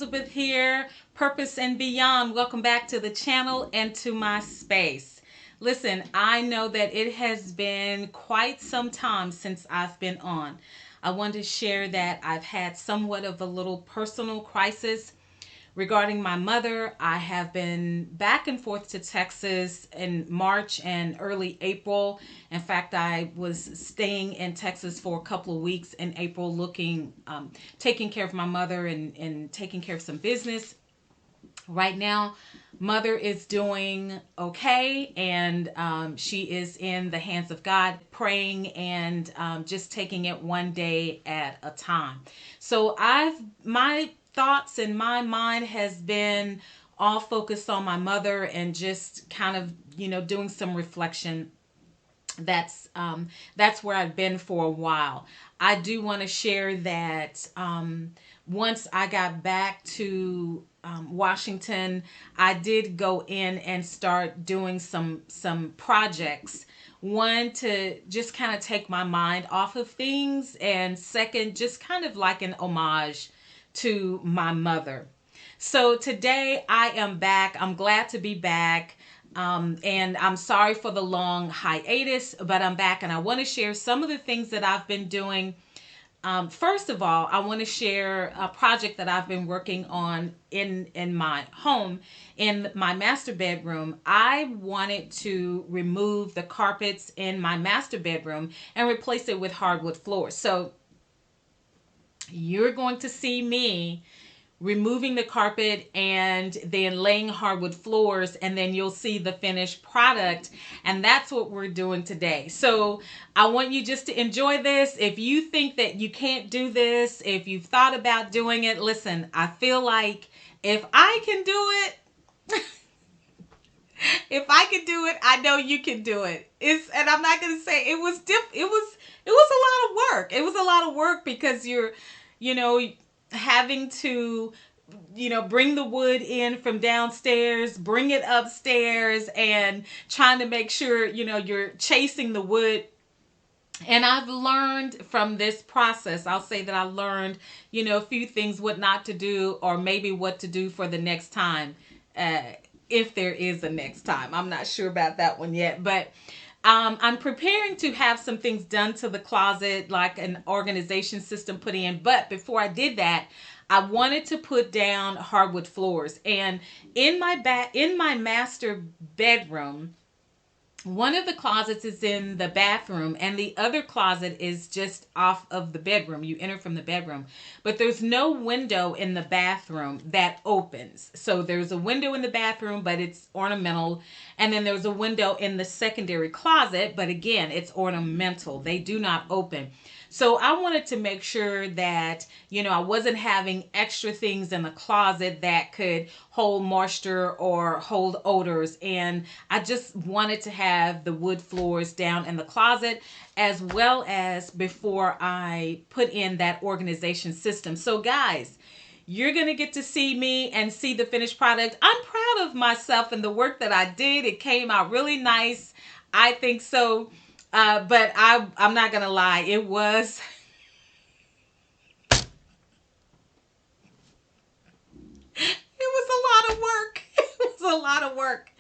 Elizabeth here, Purpose and Beyond. Welcome back to the channel and to my space. Listen, I know that it has been quite some time since I've been on. I want to share that I've had somewhat of a little personal crisis regarding my mother. I have been back and forth to Texas in March and early April. In fact, I was staying in Texas for a couple of weeks in April, taking care of my mother and taking care of some business. Right now, mother is doing okay, and she is in the hands of God, praying and just taking it one day at a time. So my thoughts and my mind has been all focused on my mother and just kind of doing some reflection. That's where I've been for a while. I do want to share that once I got back to Washington, I did go in and start doing some projects. One, to just kind of take my mind off of things, and second, just kind of like an homage to my mother. So today I am back. I'm glad to be back. And I'm sorry for the long hiatus, but I'm back and I want to share some of the things that I've been doing. First of all, I want to share a project that I've been working on in my home, in my master bedroom. I wanted to remove the carpets in my master bedroom and replace it with hardwood floors. So you're going to see me removing the carpet and then laying hardwood floors, and then you'll see the finished product. And that's what we're doing today. So I want you just to enjoy this. If you think that you can't do this, if you've thought about doing it, listen, I feel like if I can do it, if I can do it, I know you can do it. And I'm not going to say it was it was a lot of work. It was a lot of work because you're having to bring the wood in from downstairs, bring it upstairs, and trying to make sure you're chasing the wood. And I've learned from this process, I'll say that I learned a few things, what not to do, or maybe what to do for the next time, if there is a next time. I'm not sure about that one yet, but I'm preparing to have some things done to the closet, like an organization system put in. But before I did that, I wanted to put down hardwood floors. And in my master bedroom, one of the closets is in the bathroom and the other closet is just off of the bedroom. You enter from the bedroom, but there's no window in the bathroom that opens. So there's a window in the bathroom, but it's ornamental. And then there's a window in the secondary closet, but again, it's ornamental. They do not open. So I wanted to make sure that, I wasn't having extra things in the closet that could hold moisture or hold odors. And I just wanted to have the wood floors down in the closet, as well as before I put in that organization system. So guys, you're going to get to see me and see the finished product. I'm proud of myself and the work that I did. It came out really nice. I think so. But I'm not going to lie. It was a lot of work. It was a lot of work.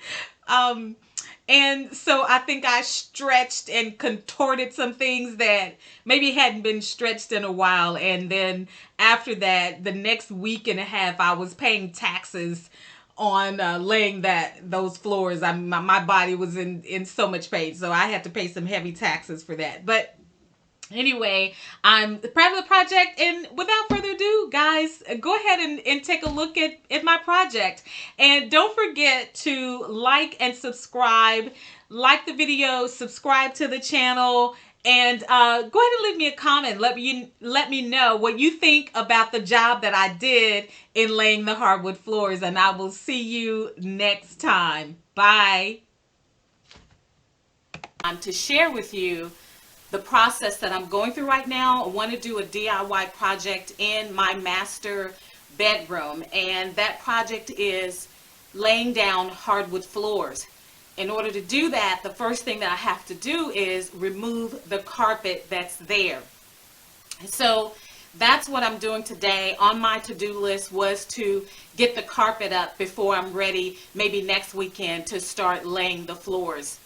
And so I think I stretched and contorted some things that maybe hadn't been stretched in a while. And then after that, the next week and a half, I was paying taxes on laying those floors. My body was in so much pain, so I had to pay some heavy taxes for that. But anyway, I'm proud of the project, and without further ado, guys, go ahead and take a look at my project. And don't forget to like and subscribe. Like the video, subscribe to the channel, and go ahead and leave me a comment. Let me know what you think about the job that I did in laying the hardwood floors, and I will see you next time. Bye. To share with you the process that I'm going through right now. I want to do a DIY project in my master bedroom, and that project is laying down hardwood floors. In order to do that, the first thing that I have to do is remove the carpet that's there. So that's what I'm doing today. On my to-do list was to get the carpet up before I'm ready, maybe next weekend, to start laying the floors.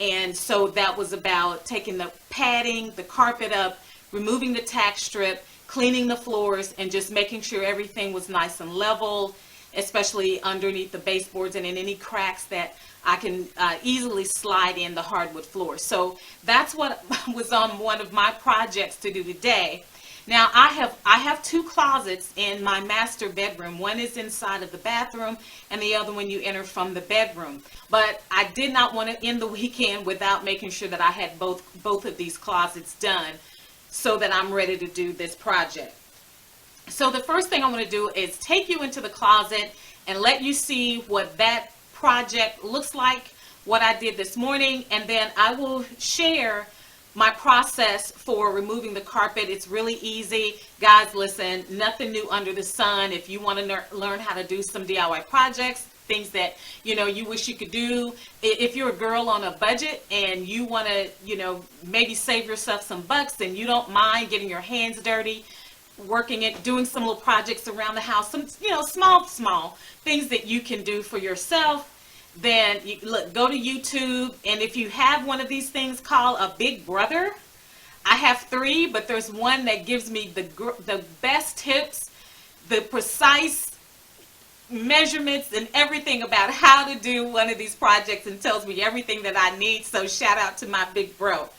And so that was about taking the padding, the carpet up, removing the tack strip, cleaning the floors, and just making sure everything was nice and level, especially underneath the baseboards and in any cracks that I can easily slide in the hardwood floor. So that's what was on one of my projects to do today. Now I have two closets in my master bedroom. One is inside of the bathroom and the other one you enter from the bedroom. But I did not want to end the weekend without making sure that I had both of these closets done so that I'm ready to do this project. So the first thing I'm going to do is take you into the closet and let you see what that project looks like, what I did this morning, and then I will share my process for removing the carpet. It's really easy. Guys, listen, nothing new under the sun. If you want to learn how to do some DIY projects, things that, you know, you wish you could do. If you're a girl on a budget and you want to, you know, maybe save yourself some bucks and you don't mind getting your hands dirty, working it, doing some little projects around the house, some, you know, small things that you can do for yourself, then you look, go to YouTube, and if you have one of these things called a Big Brother, I have 3, but there's one that gives me the best tips, the precise measurements and everything about how to do one of these projects, and tells me everything that I need. So shout out to my big bro.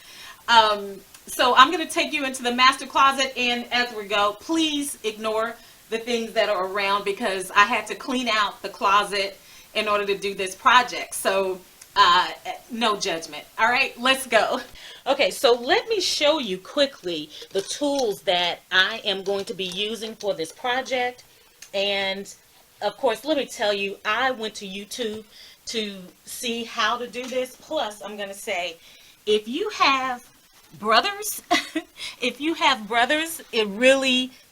So I'm going to take you into the master closet, and as we go, please ignore the things that are around because I had to clean out the closet in order to do this project. So no judgment. All right, let's go. Okay, so let me show you quickly the tools that I am going to be using for this project. And of course, let me tell you, I went to YouTube to see how to do this. Plus, I'm going to say, if you have brothers, if you have brothers,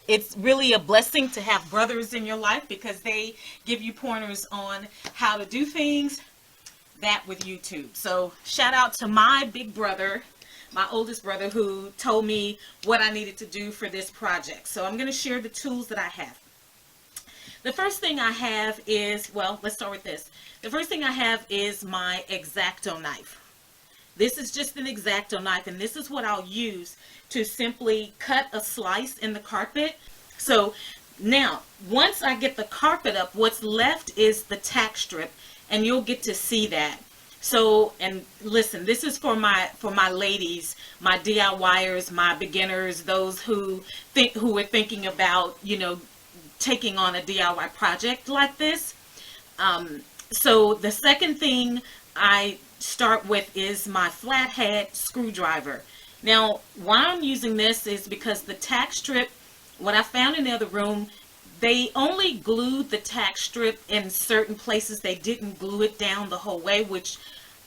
it's really a blessing to have brothers in your life because they give you pointers on how to do things. That with YouTube. So shout out to my big brother, my oldest brother, who told me what I needed to do for this project. So I'm going to share the tools that I have. The first thing I have is, well, let's start with this. The first thing I have is my X-Acto knife. This is just an X-Acto knife, and this is what I'll use to simply cut a slice in the carpet. So now, once I get the carpet up, what's left is the tack strip, and you'll get to see that. So, and listen, this is for my ladies, my DIYers, my beginners, those who are thinking about, you know, taking on a DIY project like this. So the second thing I start with is my flathead screwdriver. Now, why I'm using this is because the tack strip, what I found in the other room, they only glued the tack strip in certain places. They didn't glue it down the whole way, which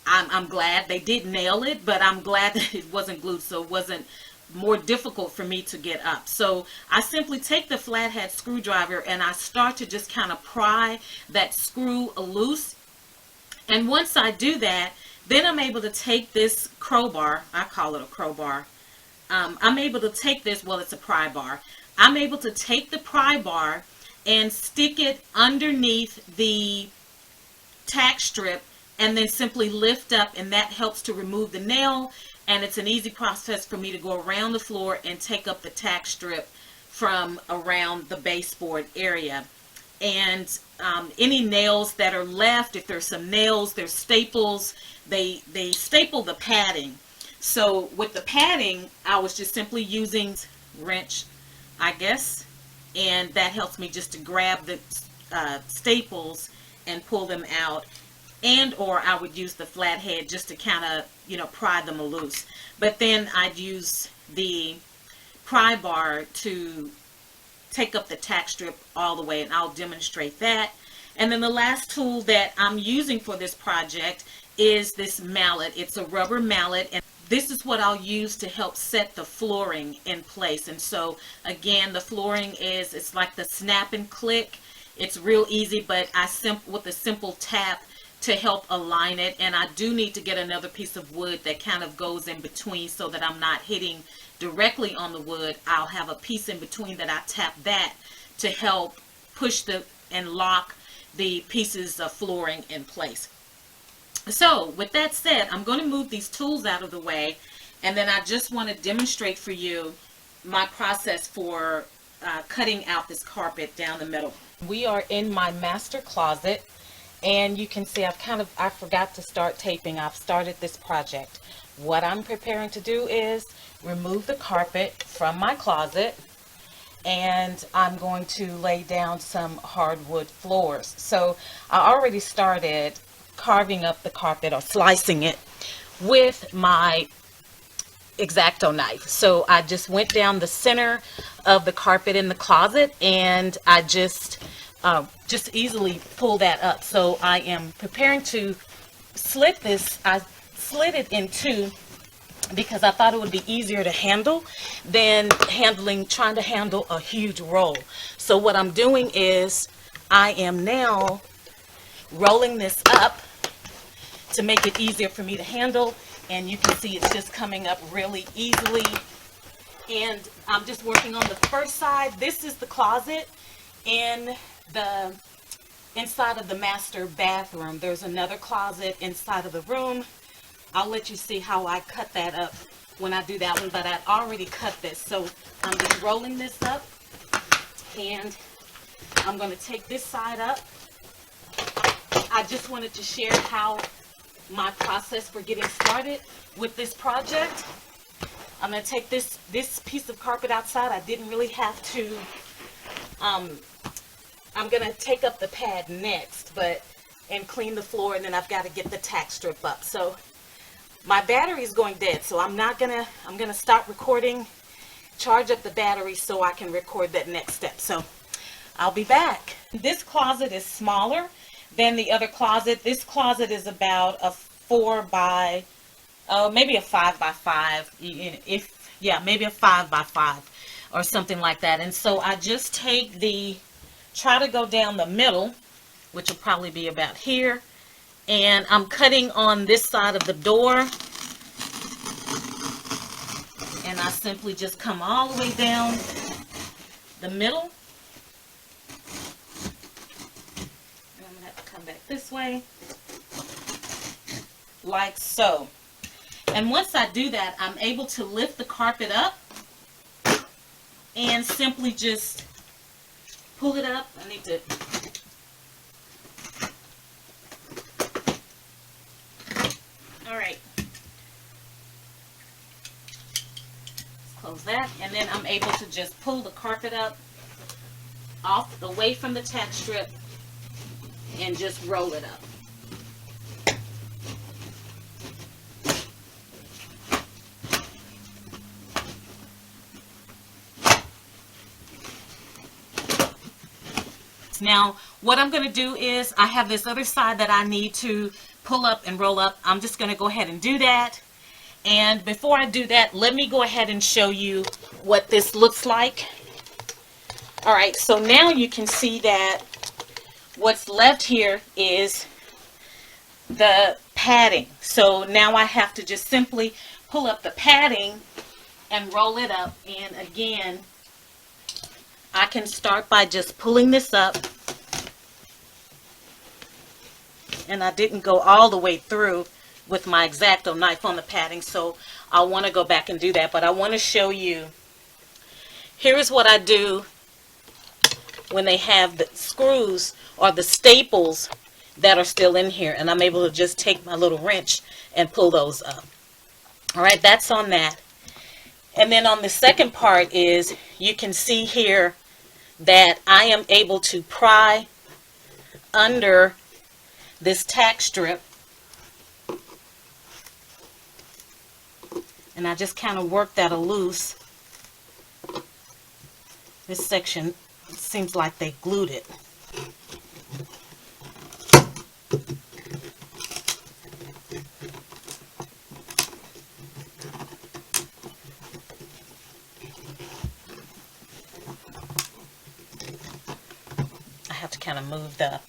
I'm glad. They did nail it, but I'm glad that it wasn't glued, so it wasn't more difficult for me to get up. So I simply take the flathead screwdriver and I start to just kind of pry that screw loose. And once I do that, then I'm able to take this crowbar, I call it a crowbar, I'm able to take this, well, it's a pry bar. I'm able to take the pry bar and stick it underneath the tack strip and then simply lift up, and that helps to remove the nail, and it's an easy process for me to go around the floor and take up the tack strip from around the baseboard area. And any nails that are left, if there's some nails, there's staples, they staple the padding. So with the padding, I was just simply using wrench, I guess, and that helps me just to grab the staples and pull them out, and or I would use the flathead just to kind of, you know, pry them loose. But then I'd use the pry bar to take up the tack strip all the way, and I'll demonstrate that. And then the last tool that I'm using for this project is this mallet. It's a rubber mallet, and this is what I'll use to help set the flooring in place. And so again, the flooring it's like the snap and click. It's real easy, but with a simple tap to help align it. And I do need to get another piece of wood that kind of goes in between so that I'm not hitting directly on the wood. I'll have a piece in between that I tap that to help push and lock the pieces of flooring in place. So with that said, I'm going to move these tools out of the way, and then I just want to demonstrate for you my process for cutting out this carpet down the middle. We are in my master closet, and you can see I forgot to start taping. I've started this project. What I'm preparing to do is remove the carpet from my closet, and I'm going to lay down some hardwood floors. So I already started carving up the carpet or slicing it with my X-Acto knife. So I just went down the center of the carpet in the closet, and I just easily pull that up. So I am preparing to slit this. I slid it in two because I thought it would be easier to handle than trying to handle a huge roll. So what I'm doing is I am now rolling this up to make it easier for me to handle, and you can see it's just coming up really easily. And I'm just working on the first side. This is the closet in the inside of the master bathroom. There's another closet inside of the room. I'll let you see how I cut that up when I do that one, but I've already cut this. So I'm just rolling this up, and I'm going to take this side up. I just wanted to share how my process for getting started with this project. I'm going to take this piece of carpet outside. I didn't really have to. I'm going to take up the pad next, and clean the floor, and then I've got to get the tack strip up. So my battery is going dead, so I'm going to stop recording, charge up the battery so I can record that next step. So I'll be back. This closet is smaller than the other closet. This closet is about a 4 by, maybe a 5 by 5, maybe a 5 by 5 or something like that. And so I just try to go down the middle, which will probably be about here, and I'm cutting on this side of the door, and I simply just come all the way down the middle. Come back this way, like so. And once I do that, I'm able to lift the carpet up and simply just pull it up. I need to all right, let's close that, and then I'm able to just pull the carpet up away from the tack strip and just roll it up. Now, what I'm going to do is I have this other side that I need to pull up and roll up. I'm just going to go ahead and do that. And before I do that, let me go ahead and show you what this looks like. All right, so now you can see that what's left here is the padding. So now I have to just simply pull up the padding and roll it up. And again, I can start by just pulling this up. And I didn't go all the way through with my X-Acto knife on the padding, so I want to go back and do that. But I want to show you, here is what I do when they have the screws or the staples that are still in here, and I'm able to just take my little wrench and pull those up. All right, that's on that. And then on the second part is, you can see here that I am able to pry under this tack strip, and I just kind of work that loose. This section, it seems like they glued it. I have to kind of move the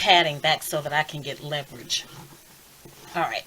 padding back so that I can get leverage. All right.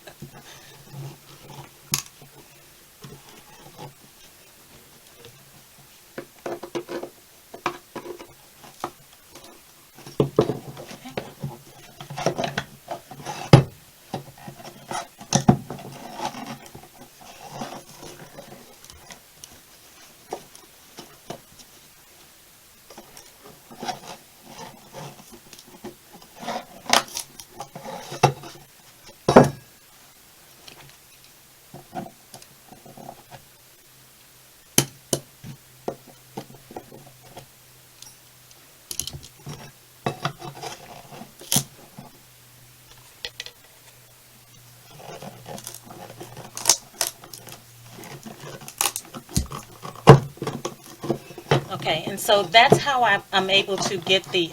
Okay, and so that's how I'm able to get the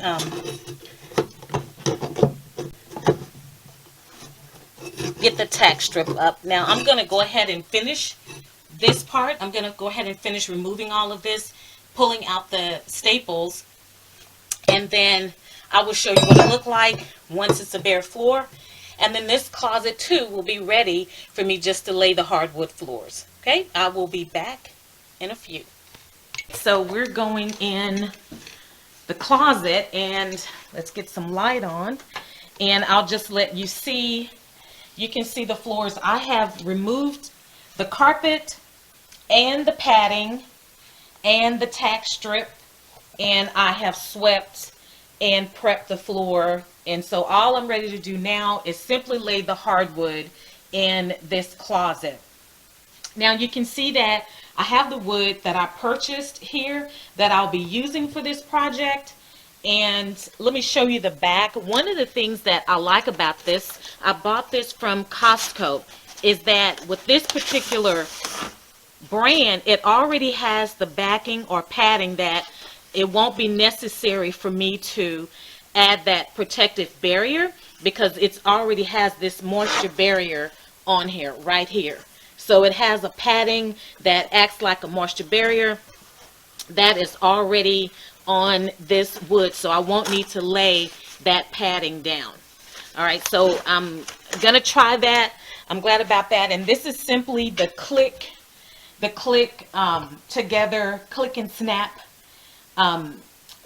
tack strip up. Now I'm going to go ahead and finish this part. I'm going to go ahead and finish removing all of this, pulling out the staples, and then I will show you what it looks like once it's a bare floor. And then this closet too will be ready for me just to lay the hardwood floors. Okay, I will be back in a few. So we're going in the closet, and let's get some light on, and I'll just let you see. You can see the floors. I have removed the carpet and the padding and the tack strip, and I have swept and prepped the floor. And so all I'm ready to do now is simply lay the hardwood in this closet. Now you can see that I have the wood that I purchased here that I'll be using for this project. And let me show you the back. One of the things that I like about this, I bought this from Costco, is that with this particular brand, it already has the backing or padding that it won't be necessary for me to add that protective barrier, because it already has this moisture barrier on here, right here. So it has a padding that acts like a moisture barrier that is already on this wood, so I won't need to lay that padding down. All right, so I'm gonna try that. I'm glad about that. And this is simply the click together, click and snap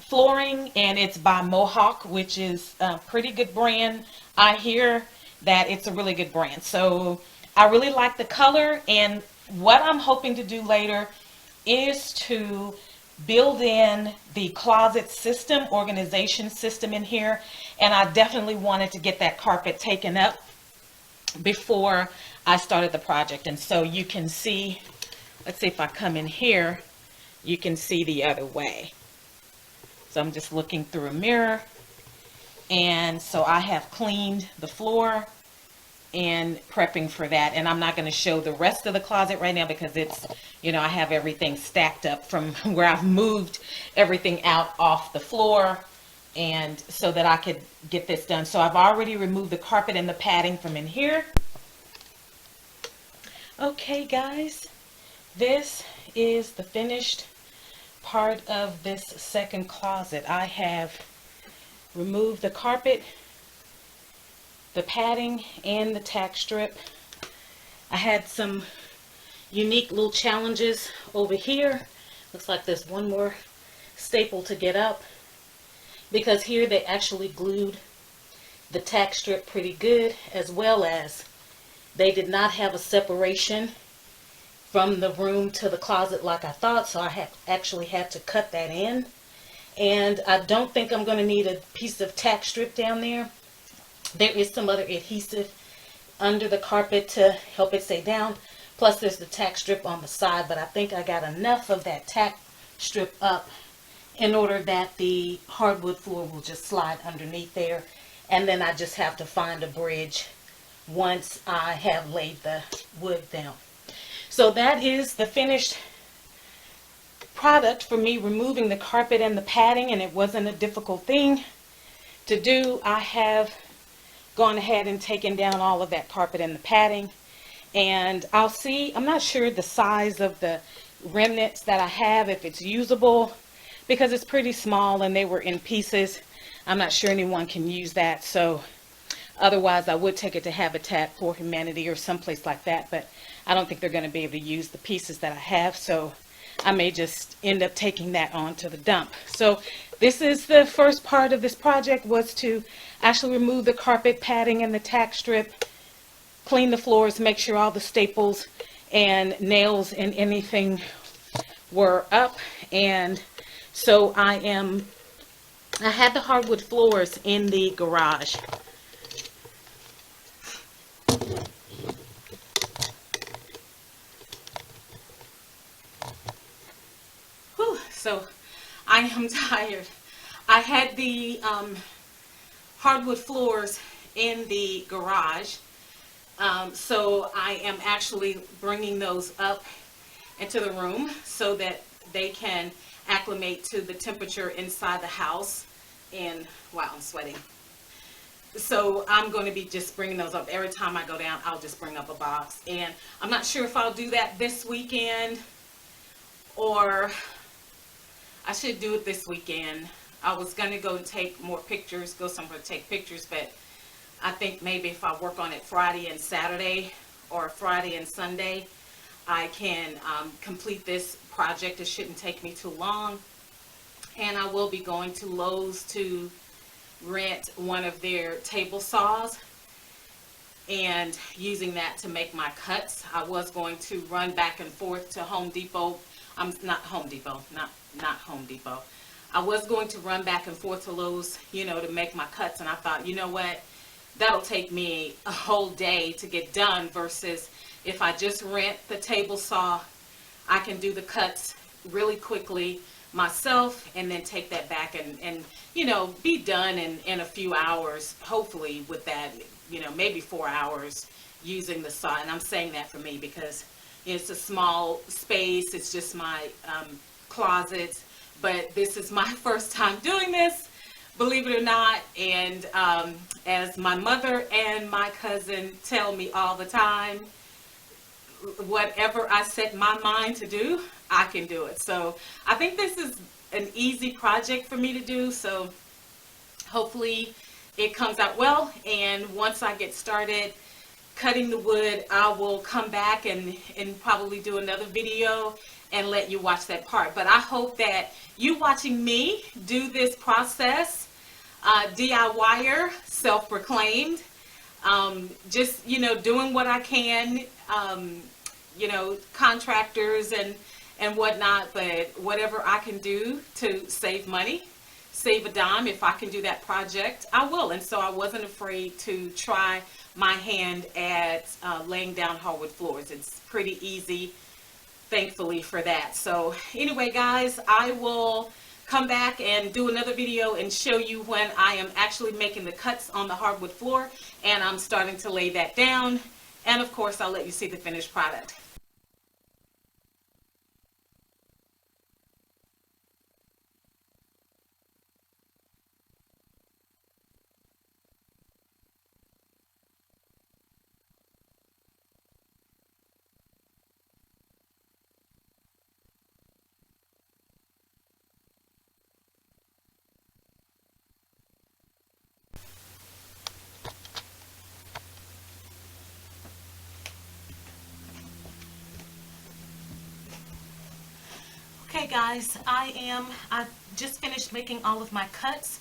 flooring, and it's by Mohawk, which is a pretty good brand. I hear that it's a really good brand. So I really like the color, and what I'm hoping to do later is to build in the closet system, organization system in here. And I definitely wanted to get that carpet taken up before I started the project. And so you can see, let's see if I come in here, you can see the other way. So I'm just looking through a mirror, and so I have cleaned the floor and prepping for that. And I'm not going to show the rest of the closet right now because it's, you know, I have everything stacked up from where I've moved everything out off the floor, and so that I could get this done. So I've already removed the carpet and the padding from in here. Okay guys, this is the finished part of this second closet. I have removed the carpet, the padding, and the tack strip. I had some unique little challenges over here. Looks like there's one more staple to get up, because here they actually glued the tack strip pretty good, as well as they did not have a separation from the room to the closet like I thought, so I actually had to cut that in. And I don't think I'm going to need a piece of tack strip down there. There is some other adhesive under the carpet to help it stay down. Plus there's the tack strip on the side, but I think I got enough of that tack strip up in order that the hardwood floor will just slide underneath there. And then I just have to find a bridge once I have laid the wood down. So that is the finished product for me, removing the carpet and the padding, and it wasn't a difficult thing to do. I have gone ahead and taken down all of that carpet and the padding, and I'll see, I'm not sure the size of the remnants that I have, if it's usable, because it's pretty small and they were in pieces. I'm not sure anyone can use that. So otherwise, I would take it to Habitat for Humanity or someplace like that. But I don't think they're going to be able to use the pieces that I have. So I may just end up taking that on to the dump. So this is the first part of this project, was to actually remove the carpet padding and the tack strip, clean the floors, make sure all the staples and nails and anything were up. And so I had the hardwood floors in the garage. Whew, so I am tired. I had the hardwood floors in the garage. So I am actually bringing those up into the room so that they can acclimate to the temperature inside the house. And wow, I'm sweating. So I'm going to be just bringing those up. Every time I go down, I'll just bring up a box. And I'm not sure if I'll do that this weekend, or I should do it this weekend. I was going to go and take more pictures, go somewhere to take pictures, but I think maybe if I work on it Friday and Saturday, or Friday and Sunday, I can complete this project. It shouldn't take me too long. And I will be going to Lowe's to rent one of their table saws and using that to make my cuts. I was going to run back and forth to Home Depot. Not Home Depot. I was going to run back and forth to Lowe's, to make my cuts. And I thought, you know what? That'll take me a whole day to get done, versus if I just rent the table saw, I can do the cuts really quickly myself and then take that back and be done in a few hours, hopefully, with that, maybe 4 hours using the saw. And I'm saying that for me because it's a small space. It's just my closet, but this is my first time doing this, believe it or not. And as my mother and my cousin tell me all the time, whatever I set my mind to do, I can do it. So I think this is an easy project for me to do. So hopefully it comes out well. And once I get started cutting the wood, I will come back and probably do another video and let you watch that part. But I hope that you watching me do this process, DIYer, self-proclaimed, just, doing what I can, contractors and whatnot, but whatever I can do to save money, save a dime, if I can do that project, I will. And so I wasn't afraid to try my hand at laying down hardwood floors. It's pretty easy, thankfully, for that. So anyway, guys, I will come back and do another video and show you when I am actually making the cuts on the hardwood floor and I'm starting to lay that down. And of course, I'll let you see the finished product. Okay guys, I just finished making all of my cuts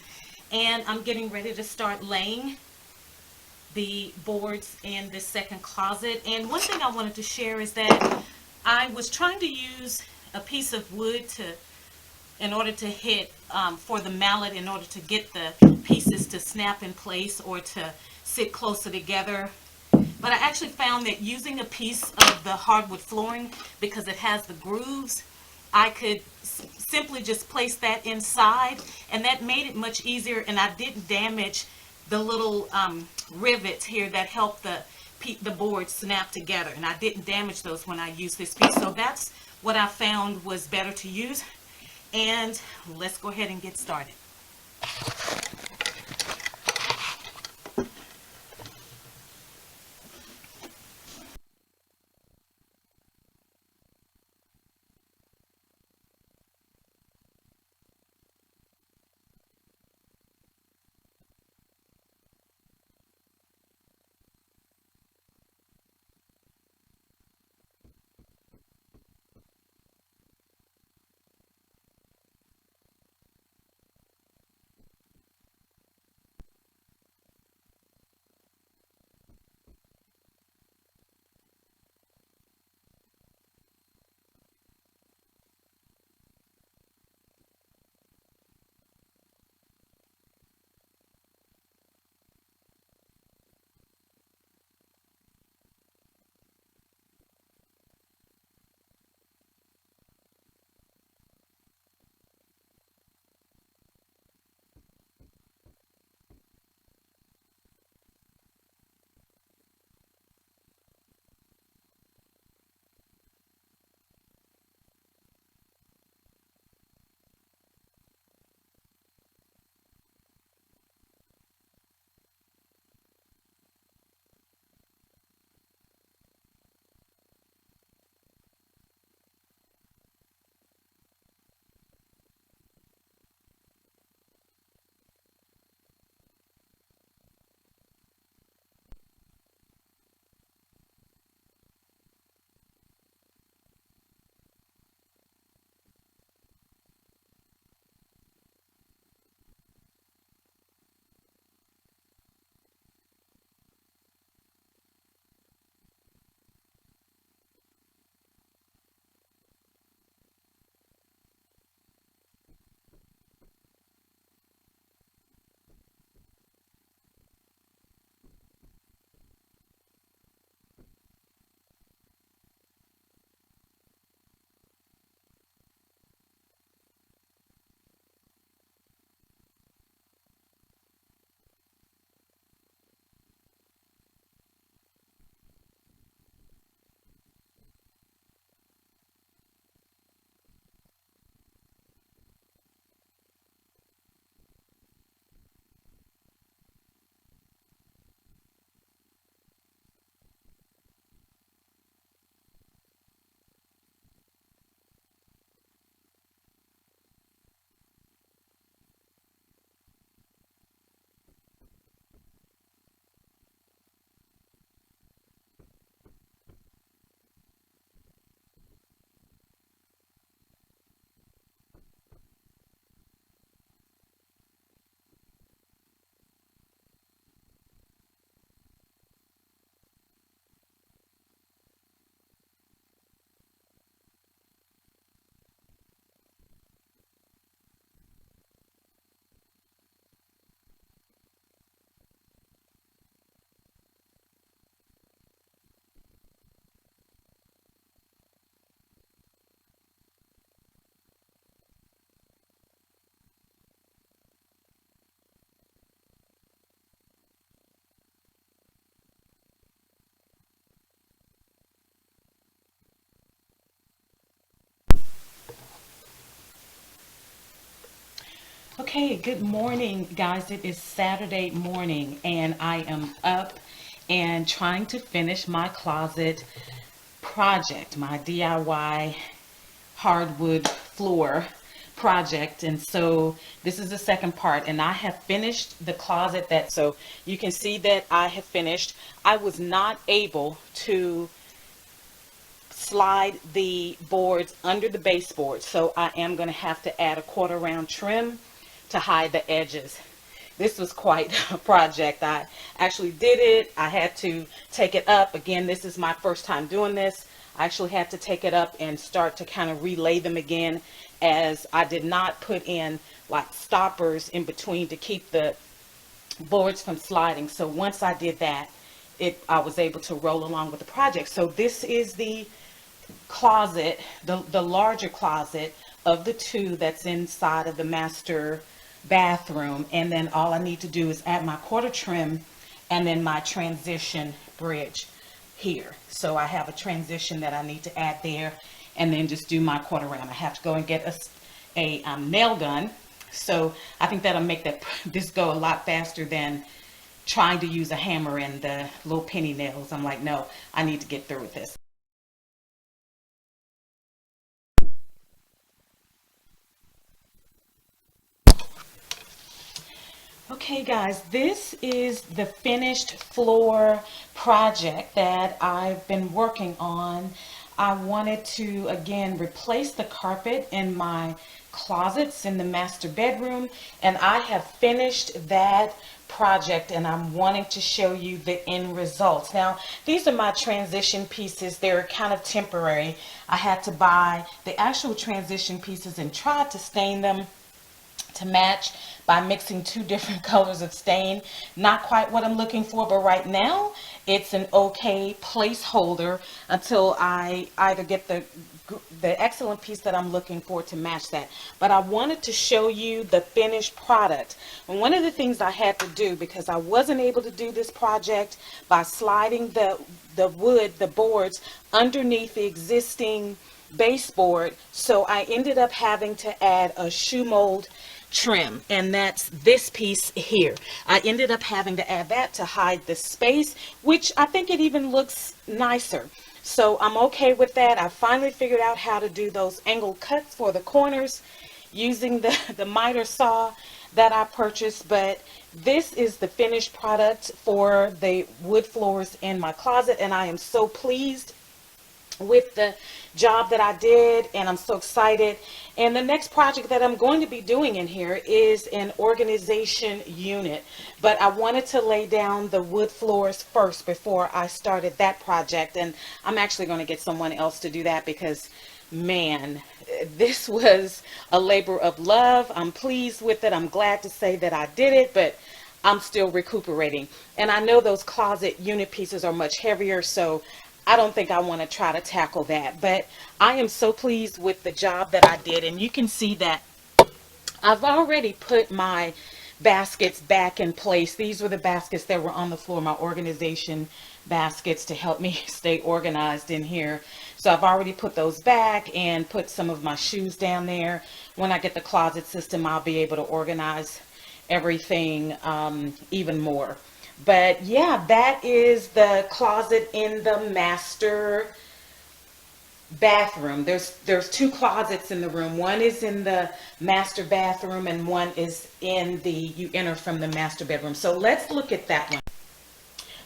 and I'm getting ready to start laying the boards in this second closet. And one thing I wanted to share is that I was trying to use a piece of wood in order to hit for the mallet, in order to get the pieces to snap in place or to sit closer together. But I actually found that using a piece of the hardwood flooring, because it has the grooves, I could simply just place that inside, and that made it much easier, and I didn't damage the little rivets here that help the board snap together, and I didn't damage those when I used this piece. So that's what I found was better to use. And let's go ahead and get started. Okay, good morning, guys. It is Saturday morning, and I am up and trying to finish my closet project, my DIY hardwood floor project. And so this is the second part, and I have finished the closet. That so you can see that I have finished. I was not able to slide the boards under the baseboard, so I am going to have to add a 1/4 round trim to hide the edges. This was quite a project. I actually did it. I had to take it up. Again, this is my first time doing this. I actually had to take it up and start to kind of relay them again, as I did not put in like stoppers in between to keep the boards from sliding. So once I did that, I was able to roll along with the project. So this is the closet, the larger closet of the two that's inside of the master bathroom. And then all I need to do is add my 1/4 trim and then my transition bridge here. So I have a transition that I need to add there, and then just do my 1/4 round. I have to go and get a nail gun. So I think that'll make this go a lot faster than trying to use a hammer and the little penny nails. I'm like, no, I need to get through with this. Okay guys, this is the finished floor project that I've been working on. I wanted to again replace the carpet in my closets in the master bedroom, and I have finished that project, and I'm wanting to show you the end results. Now, these are my transition pieces. They're kind of temporary. I had to buy the actual transition pieces and try to stain them to match by mixing 2 different colors of stain. Not quite what I'm looking for, but right now it's an okay placeholder until I either get the excellent piece that I'm looking for to match that. But I wanted to show you the finished product. And one of the things I had to do, because I wasn't able to do this project by sliding the boards underneath the existing baseboard, so I ended up having to add a shoe mold trim, and that's this piece here. I ended up having to add that to hide the space, which I think it even looks nicer. So I'm okay with that. I finally figured out how to do those angle cuts for the corners using the miter saw that I purchased. But this is the finished product for the wood floors in my closet, and I am so pleased with the job that I did, and I'm so excited. And the next project that I'm going to be doing in here is an organization unit, but I wanted to lay down the wood floors first before I started that project. And I'm actually going to get someone else to do that, because man, this was a labor of love. I'm pleased with it. I'm glad to say that I did it, but I'm still recuperating. And I know those closet unit pieces are much heavier, so I don't think I want to try to tackle that. But I am so pleased with the job that I did. And you can see that I've already put my baskets back in place. These were the baskets that were on the floor, my organization baskets to help me stay organized in here. So I've already put those back and put some of my shoes down there. When I get the closet system, I'll be able to organize everything even more. But yeah, that is the closet in the master bathroom. There's 2 closets in the room. One is in the master bathroom, and one is in you enter from the master bedroom. So let's look at that one.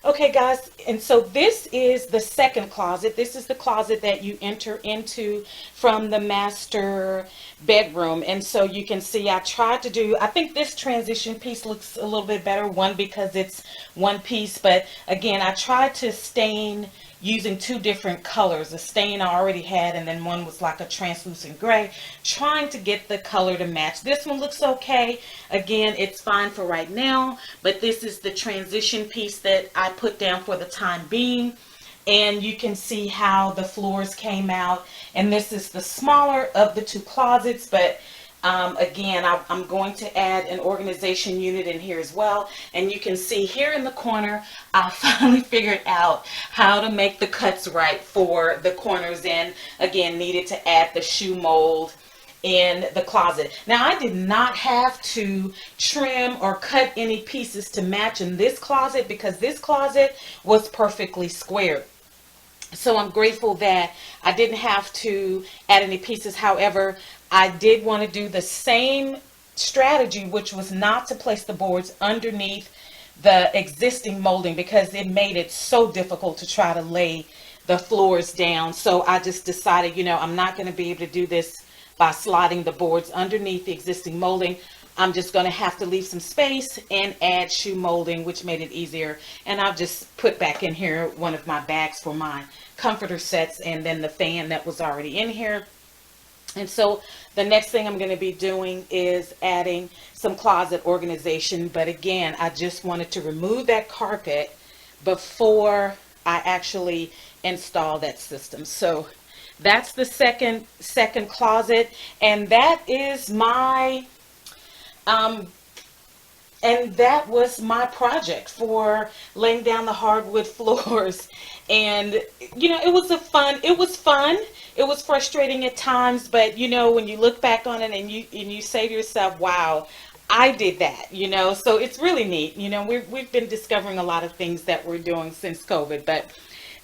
Okay guys, and so this is the second closet. This is the closet that you enter into from the master bedroom. And so you can see I tried to do, I think this transition piece looks a little bit better, one because it's one piece, but again, I tried to stain using 2 different colors. A stain I already had, and then one was like a translucent gray, trying to get the color to match. This one looks okay. Again, it's fine for right now, but this is the transition piece that I put down for the time being. And you can see how the floors came out. And this is the smaller of the 2 closets, but again, I'm going to add an organization unit in here as well. And you can see here in the corner, I finally figured out how to make the cuts right for the corners, and again, needed to add the shoe mold in the closet. Now, I did not have to trim or cut any pieces to match in this closet because this closet was perfectly square. So I'm grateful that I didn't have to add any pieces. However, I did want to do the same strategy, which was not to place the boards underneath the existing molding because it made it so difficult to try to lay the floors down. So I just decided, I'm not going to be able to do this by sliding the boards underneath the existing molding. I'm just going to have to leave some space and add shoe molding, which made it easier. And I'll just put back in here one of my bags for my comforter sets and then the fan that was already in here. And so the next thing I'm going to be doing is adding some closet organization. But again, I just wanted to remove that carpet before I actually install that system. So that's the second closet, and that is my and that was my project for laying down the hardwood floors. And it was fun. It was frustrating at times, but when you look back on it and you say to yourself, wow, I did that, so it's really neat. We've been discovering a lot of things that we're doing since COVID, but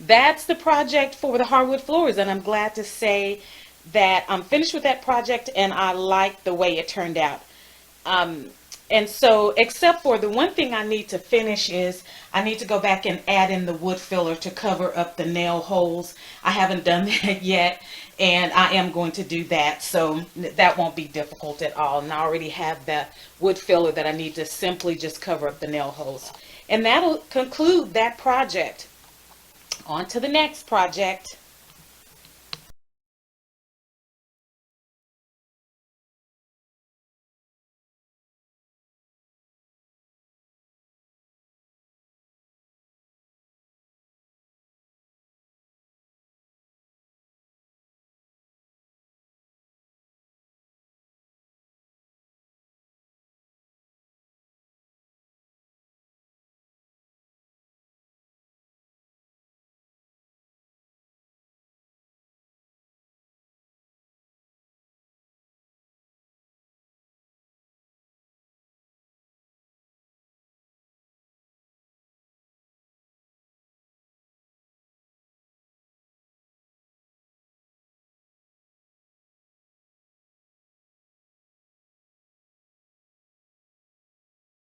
that's the project for the hardwood floors, and I'm glad to say that I'm finished with that project and I like the way it turned out. And so, except for the one thing I need to finish is I need to go back and add in the wood filler to cover up the nail holes. I haven't done that yet, and I am going to do that. So that won't be difficult at all. And I already have the wood filler that I need to simply just cover up the nail holes. And that'll conclude that project. On to the next project.